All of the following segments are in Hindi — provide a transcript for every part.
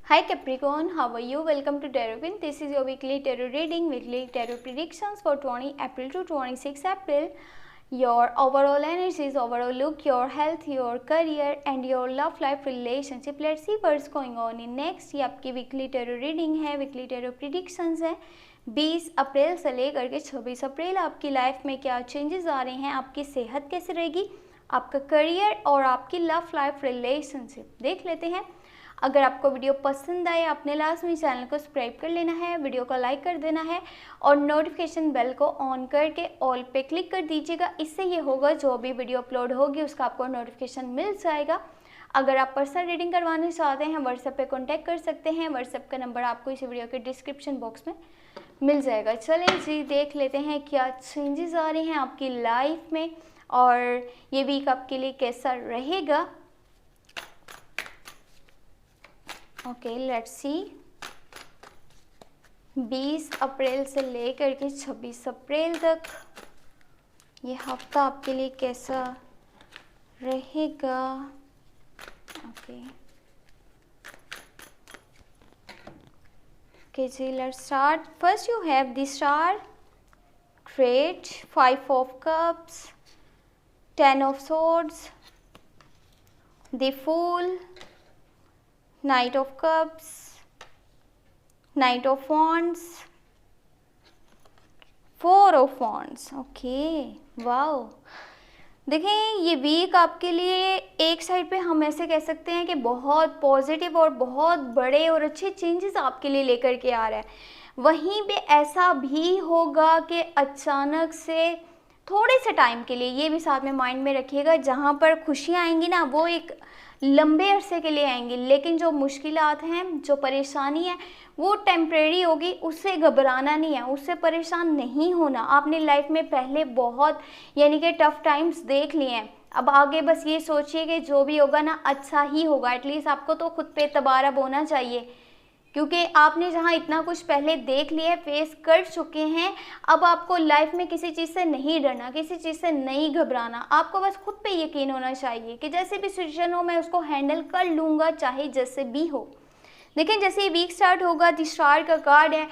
Hi Capricorn, how are you? Welcome to Tarot. This is your weekly tarot reading, weekly tarot predictions for 20 April to 26 April. Your overall energies, overall look, your health, your career and your love life relationship. Let's see what's going on in next. ये आपकी weekly tarot reading है, weekly tarot predictions है. 20 अप्रैल से लेकर के 26 अप्रैल आपकी लाइफ में क्या चेंजेस आ रहे हैं, आपकी सेहत कैसे रहेगी, आपका करियर और आपकी लव लाइफ रिलेशनशिप देख लेते हैं. अगर आपको वीडियो पसंद आए आपने लास्ट में चैनल को सब्सक्राइब कर लेना है, वीडियो को लाइक कर देना है और नोटिफिकेशन बेल को ऑन करके ऑल पे क्लिक कर दीजिएगा. इससे ये होगा जो भी वीडियो अपलोड होगी उसका आपको नोटिफिकेशन मिल जाएगा. अगर आप पर्सनल रीडिंग करवाना चाहते हैं व्हाट्सएप पे कॉन्टैक्ट कर सकते हैं. व्हाट्सएप का नंबर आपको इस वीडियो के डिस्क्रिप्शन बॉक्स में मिल जाएगा. चलें जी, देख लेते हैं क्या चेंजेस आ रहे हैं आपकी लाइफ में और ये वीक आपके लिए कैसा रहेगा. Okay, let's see. 20 अप्रैल से लेकर के 26 अप्रैल तक ये हफ्ता आपके लिए कैसा रहेगा. ओके जी, let's start. First you have the star, great, 5 of cups, 10 of swords, the fool, Knight of Cups, Knight of Wands, 4 of Wands. Okay, wow. देखें, ये वीक आपके लिए एक साइड पे हम ऐसे कह सकते हैं कि बहुत पॉजिटिव और बहुत बड़े और अच्छे चेंजेस आपके लिए लेकर के आ रहा है. वहीं पे ऐसा भी होगा कि अचानक से थोड़े से टाइम के लिए, ये भी साथ में माइंड में रखिएगा, जहाँ पर खुशियाँ आएंगी ना वो एक लंबे अरसे के लिए आएंगी, लेकिन जो मुश्किलात हैं, जो परेशानी है वो टेम्परेरी होगी. उससे घबराना नहीं है, उससे परेशान नहीं होना. आपने लाइफ में पहले बहुत यानी कि टफ टाइम्स देख लिए हैं. अब आगे बस ये सोचिए कि जो भी होगा ना अच्छा ही होगा. एटलीस्ट आपको तो खुद पे एतबार अब होना चाहिए, क्योंकि आपने जहाँ इतना कुछ पहले देख लिया है, फेस कर चुके हैं. अब आपको लाइफ में किसी चीज़ से नहीं डरना, किसी चीज़ से नहीं घबराना. आपको बस खुद पे यकीन होना चाहिए कि जैसे भी सिचुएशन हो मैं उसको हैंडल कर लूँगा, चाहे जैसे भी हो. लेकिन जैसे ही वीक स्टार्ट होगा, द स्टार का कार्ड है,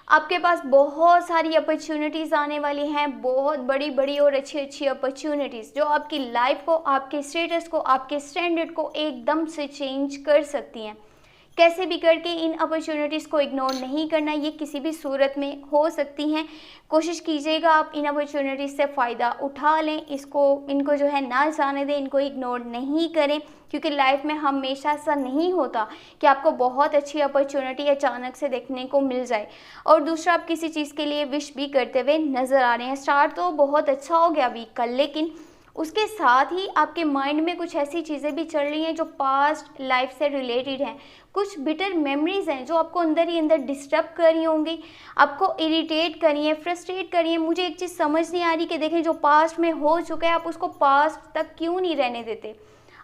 आपके पास बहुत सारी अपॉर्चुनिटीज़ आने वाली हैं. बहुत बड़ी बड़ी और अच्छी अच्छी अपॉर्चुनिटीज़ जो आपकी लाइफ को, आपके स्टेटस को, आपके स्टैंडर्ड को एकदम से चेंज कर सकती हैं. कैसे भी करके इन अपॉर्चुनिटीज़ को इग्नोर नहीं करना. ये किसी भी सूरत में हो सकती हैं. कोशिश कीजिएगा आप इन अपॉर्चुनिटीज़ से फ़ायदा उठा लें. इनको जो है ना जाने दें, इनको इग्नोर नहीं करें, क्योंकि लाइफ में हमेशा ऐसा नहीं होता कि आपको बहुत अच्छी अपॉर्चुनिटी अचानक से देखने को मिल जाए. और दूसरा, आप किसी चीज़ के लिए विश भी करते हुए नज़र आ रहे हैं. स्टार्ट तो बहुत अच्छा हो गया वीक का, लेकिन उसके साथ ही आपके माइंड में कुछ ऐसी चीज़ें भी चल रही हैं जो पास्ट लाइफ से रिलेटेड हैं. कुछ बिटर मेमोरीज़ हैं जो आपको अंदर ही अंदर डिस्टर्ब कर रही होंगी, आपको इरिटेट कर रही हैं, फ्रस्ट्रेट कर रही हैं. मुझे एक चीज़ समझ नहीं आ रही कि देखें, जो पास्ट में हो चुका है आप उसको पास्ट तक क्यों नहीं रहने देते.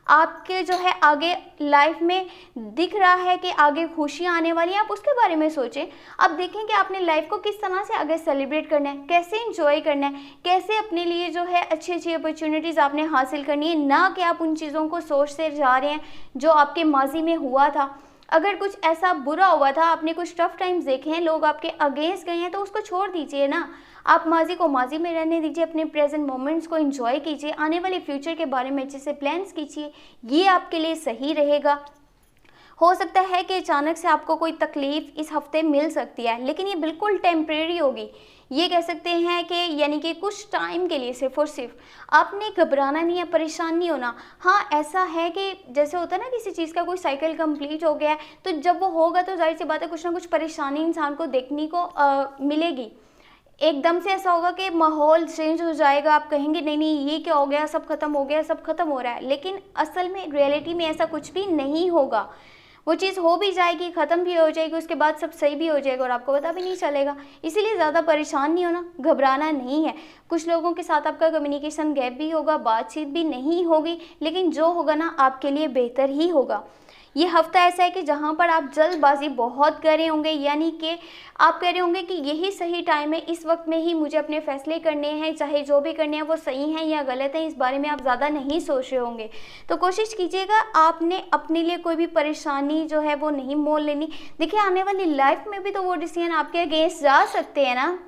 आपके जो है आगे लाइफ में दिख रहा है कि आगे खुशियाँ आने वाली हैं, आप उसके बारे में सोचें. अब देखें कि आपने लाइफ को किस तरह से आगे सेलिब्रेट करना है, कैसे एंजॉय करना है, कैसे अपने लिए जो है अच्छी अच्छी अपॉर्चुनिटीज़ आपने हासिल करनी है, ना कि आप उन चीज़ों को सोचते जा रहे हैं जो आपके माजी में हुआ था. अगर कुछ ऐसा बुरा हुआ था, आपने कुछ टफ टाइम्स देखे हैं, लोग आपके अगेंस्ट गए हैं, तो उसको छोड़ दीजिए ना. आप माजी को माजी में रहने दीजिए, अपने प्रेजेंट मोमेंट्स को एंजॉय कीजिए, आने वाले फ्यूचर के बारे में अच्छे से प्लान्स कीजिए. ये आपके लिए सही रहेगा. हो सकता है कि अचानक से आपको कोई तकलीफ़ इस हफ्ते मिल सकती है, लेकिन ये बिल्कुल टेम्परेरी होगी. ये कह सकते हैं कि यानी कि कुछ टाइम के लिए सिर्फ और सिर्फ. आपने घबराना नहीं है, परेशान नहीं होना. हाँ, ऐसा है कि जैसे होता है ना, किसी चीज़ का कोई साइकिल कंप्लीट हो गया है, तो जब वो होगा तो जाहिर सी बात है कुछ ना कुछ परेशानी इंसान को देखने को मिलेगी. एकदम से ऐसा होगा कि माहौल चेंज हो जाएगा, आप कहेंगे नहीं नहीं ये क्या हो गया, सब खत्म हो गया, सब खत्म हो रहा है. लेकिन असल में रियलिटी में ऐसा कुछ भी नहीं होगा. वो चीज़ हो भी जाएगी, ख़त्म भी हो जाएगी, उसके बाद सब सही भी हो जाएगा और आपको पता भी नहीं चलेगा. इसीलिए ज़्यादा परेशान नहीं होना, घबराना नहीं है. कुछ लोगों के साथ आपका कम्युनिकेशन गैप भी होगा, बातचीत भी नहीं होगी, लेकिन जो होगा ना आपके लिए बेहतर ही होगा. ये हफ्ता ऐसा है कि जहाँ पर आप जल्दबाजी बहुत कर रहे होंगे, यानी कि आप कह रहे होंगे कि यही सही टाइम है, इस वक्त में ही मुझे अपने फैसले करने हैं, चाहे जो भी करने हैं वो सही हैं या गलत हैं, इस बारे में आप ज़्यादा नहीं सोच रहे होंगे। तो कोशिश कीजिएगा आपने अपने लिए कोई भी परेशानी जो है वो नहीं मोल लेनी। देखिए आने वाली लाइफ में भी तो वो डिसीजन आपके अगेंस्ट जा सकते हैं ना।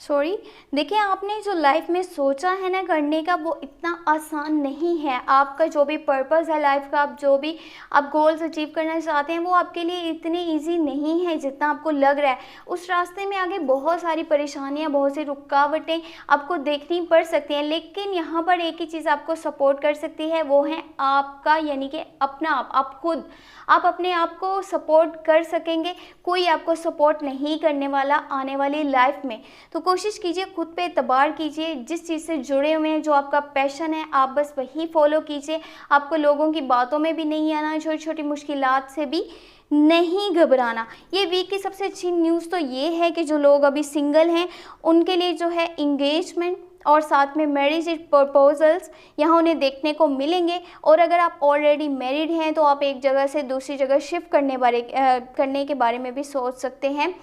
सॉरी, देखिए आपने जो लाइफ में सोचा है ना करने का, वो इतना आसान नहीं है। आपका जो भी पर्पस है लाइफ का, आप जो भी आप गोल्स अचीव करना चाहते हैं, वो आपके लिए इतने इजी नहीं है जितना आपको लग रहा है। उस रास्ते में आगे बहुत सारी परेशानियां, बहुत सी रुकावटें आपको देखनी पड़ सकती हैं, लेकिन यहाँ पर एक ही चीज़ आपको सपोर्ट कर सकती है, वो है आपका यानी कि अपना आप खुद। आप अपने आप को सपोर्ट कर सकेंगे, कोई आपको सपोर्ट नहीं करने वाला आने वाली लाइफ में। तो कोशिश कीजिए, खुद पे एतबार कीजिए, जिस चीज़ से जुड़े हुए हैं, जो आपका पैशन है, आप बस वही फॉलो कीजिए। आपको लोगों की बातों में भी नहीं आना, छोटी छोटी मुश्किलात से भी नहीं घबराना। ये वीक की सबसे अच्छी न्यूज़ तो ये है कि जो लोग अभी सिंगल हैं उनके लिए जो है इंगेजमेंट और साथ में मैरिज प्रपोजल्स यहाँ उन्हें देखने को मिलेंगे। और अगर आप ऑलरेडी मैरिड हैं तो आप एक जगह से दूसरी जगह शिफ्ट करने के बारे में भी सोच सकते हैं।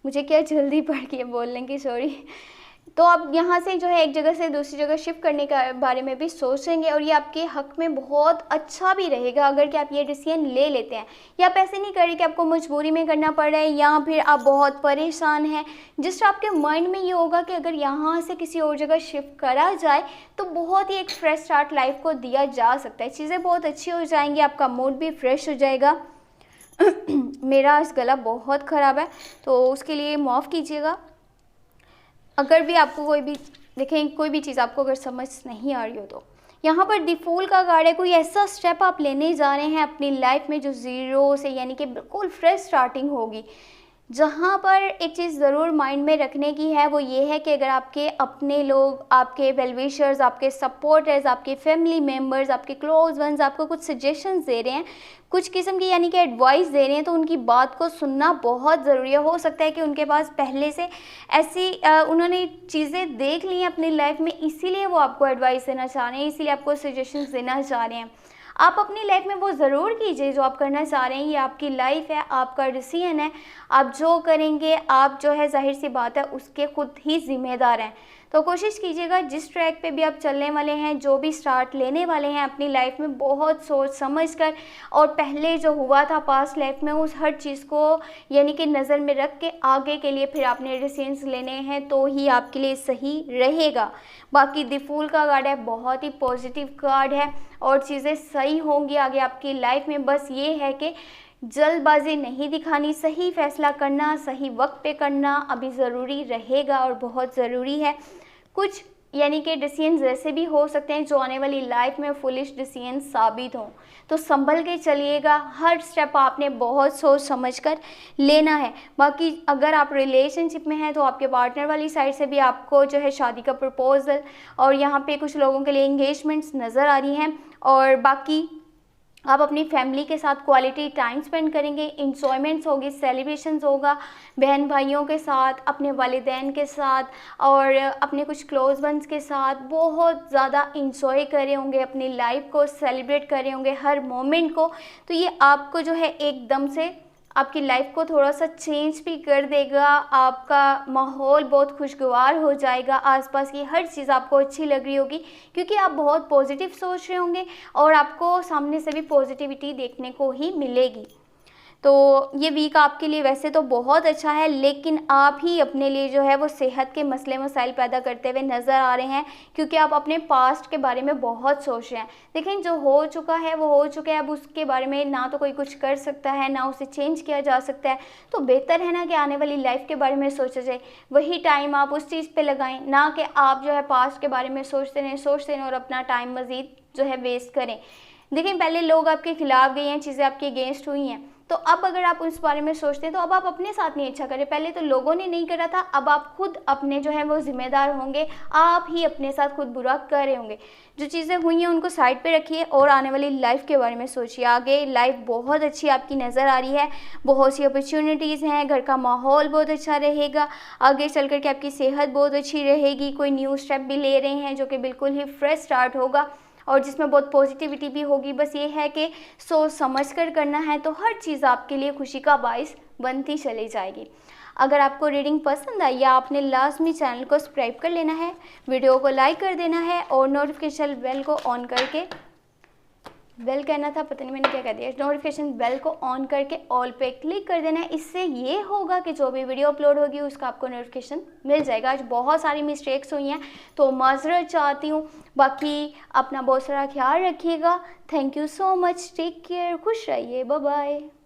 मुझे क्या जल्दी पड़ गई है बोलने की, सॉरी। तो आप यहाँ से जो है एक जगह से दूसरी जगह शिफ्ट करने के बारे में भी सोचेंगे, और ये आपके हक में बहुत अच्छा भी रहेगा अगर कि आप ये डिसीजन ले लेते हैं। या आप ऐसे नहीं करें कि आपको मजबूरी में करना पड़ रहा है या फिर आप बहुत परेशान हैं। जिस आपके माइंड में ये होगा कि अगर यहाँ से किसी और जगह शिफ्ट करा जाए तो बहुत ही एक फ्रेश स्टार्ट लाइफ को दिया जा सकता है, चीज़ें बहुत अच्छी हो जाएंगी, आपका मूड भी फ्रेश हो जाएगा। मेरा आज गला बहुत ख़राब है तो उसके लिए माफ़ कीजिएगा। अगर भी आपको कोई भी चीज़ आपको अगर समझ नहीं आ रही हो तो यहाँ पर द फूल का कार्ड है। कोई ऐसा स्टेप आप लेने जा रहे हैं अपनी लाइफ में जो ज़ीरो से यानी कि बिल्कुल फ्रेश स्टार्टिंग होगी। जहाँ पर एक चीज़ ज़रूर माइंड में रखने की है वो ये है कि अगर आपके अपने लोग, आपके वेल विशर्स, आपके सपोर्टर्स, आपके फैमिली मेम्बर्स, आपके क्लोज वंस आपको कुछ सजेशंस दे रहे हैं, कुछ किस्म की यानी कि एडवाइस दे रहे हैं, तो उनकी बात को सुनना बहुत ज़रूरी है। हो सकता है कि उनके पास पहले से ऐसी उन्होंने चीज़ें देख ली हैं अपनी लाइफ में, इसीलिए वो आपको एडवाइस देना चाह रहे हैं, इसीलिए आपको सजेशंस देना चाह रहे हैं। आप अपनी लाइफ में वो ज़रूर कीजिए जो आप करना चाह रहे हैं। ये आपकी लाइफ है, आपका डिसीजन है, आप जो करेंगे आप जो है जाहिर सी बात है उसके खुद ही जिम्मेदार हैं। तो कोशिश कीजिएगा जिस ट्रैक पे भी आप चलने वाले हैं, जो भी स्टार्ट लेने वाले हैं अपनी लाइफ में, बहुत सोच समझ कर और पहले जो हुआ था पास्ट लाइफ में उस हर चीज़ को यानी कि नज़र में रख के आगे के लिए फिर आपने डिसीजंस लेने हैं तो ही आपके लिए सही रहेगा। बाकी द फूल का कार्ड है, बहुत ही पॉजिटिव कार्ड है और चीज़ें सही होंगी आगे आपकी लाइफ में। बस ये है कि जल्दबाजी नहीं दिखानी, सही फैसला करना, सही वक्त पे करना अभी ज़रूरी रहेगा और बहुत ज़रूरी है। कुछ यानी कि डिसीजंस ऐसे भी हो सकते हैं जो आने वाली लाइफ में फुलिश डिसीजन साबित हों, तो संभल के चलिएगा। हर स्टेप आपने बहुत सोच समझ कर लेना है। बाकी अगर आप रिलेशनशिप में हैं तो आपके पार्टनर वाली साइड से भी आपको जो है शादी का प्रपोजल और यहाँ पे कुछ लोगों के लिए एंगेजमेंट्स नज़र आ रही हैं। और बाकी आप अपनी फैमिली के साथ क्वालिटी टाइम स्पेंड करेंगे, इंजॉयमेंट्स होगी, सेलिब्रेशंस होगा बहन भाइयों के साथ, अपने वालिदैन के साथ और अपने कुछ क्लोज वंस के साथ। बहुत ज़्यादा इंजॉय कर रहे होंगे अपनी लाइफ को, सेलिब्रेट कर रहे होंगे हर मोमेंट को। तो ये आपको जो है एकदम से आपकी लाइफ को थोड़ा सा चेंज भी कर देगा। आपका माहौल बहुत खुशगवार हो जाएगा, आसपास की हर चीज़ आपको अच्छी लग रही होगी क्योंकि आप बहुत पॉजिटिव सोच रहे होंगे और आपको सामने से भी पॉजिटिविटी देखने को ही मिलेगी। तो ये वीक आपके लिए वैसे तो बहुत अच्छा है, लेकिन आप ही अपने लिए जो है वो सेहत के मसले मसाइल पैदा करते हुए नज़र आ रहे हैं क्योंकि आप अपने पास्ट के बारे में बहुत सोच रहे हैं। लेकिन जो हो चुका है वो हो चुका है, अब उसके बारे में ना तो कोई कुछ कर सकता है ना उसे चेंज किया जा सकता है। तो बेहतर है ना कि आने वाली लाइफ के बारे में सोचा जाए, वही टाइम आप उस चीज़ पर लगाएँ, ना कि आप जो है पास्ट के बारे में सोचते रहें और अपना टाइम मज़ीद जो है वेस्ट करें। देखिए पहले लोग आपके खिलाफ गए हैं, चीज़ें आपके अगेंस्ट हुई हैं, तो अब अगर आप उस बारे में सोचते हैं तो अब आप अपने साथ नहीं अच्छा करें। पहले तो लोगों ने नहीं करा था, अब आप खुद अपने जो है वो जिम्मेदार होंगे, आप ही अपने साथ खुद बुरा कर रहे होंगे। जो चीज़ें हुई हैं उनको साइड पे रखिए और आने वाली लाइफ के बारे में सोचिए। आगे लाइफ बहुत अच्छी आपकी नज़र आ रही है, बहुत सी अपॉर्चुनिटीज़ हैं, घर का माहौल बहुत अच्छा रहेगा, आगे चल कर के आपकी सेहत बहुत अच्छी रहेगी। कोई न्यू स्टेप भी ले रहे हैं जो कि बिल्कुल ही फ्रेश स्टार्ट होगा। और जिसमें बहुत पॉजिटिविटी भी होगी। बस ये है कि सोच समझ कर करना है तो हर चीज़ आपके लिए खुशी का बाइस बनती चली जाएगी। अगर आपको रीडिंग पसंद आई या आपने लास्ट में चैनल को सब्सक्राइब कर लेना है, वीडियो को लाइक कर देना है और नोटिफिकेशन बेल को ऑन करके, बेल कहना था पता नहीं मैंने क्या कह दिया, नोटिफिकेशन बेल को ऑन करके ऑल पे क्लिक कर देना है। इससे ये होगा कि जो भी वीडियो अपलोड होगी उसका आपको नोटिफिकेशन मिल जाएगा। आज बहुत सारी मिस्टेक्स हुई हैं तो माजरत चाहती हूँ। बाकी अपना बहुत सारा ख्याल रखिएगा। Thank you so much, take care, खुश रहिए, बाय बाय।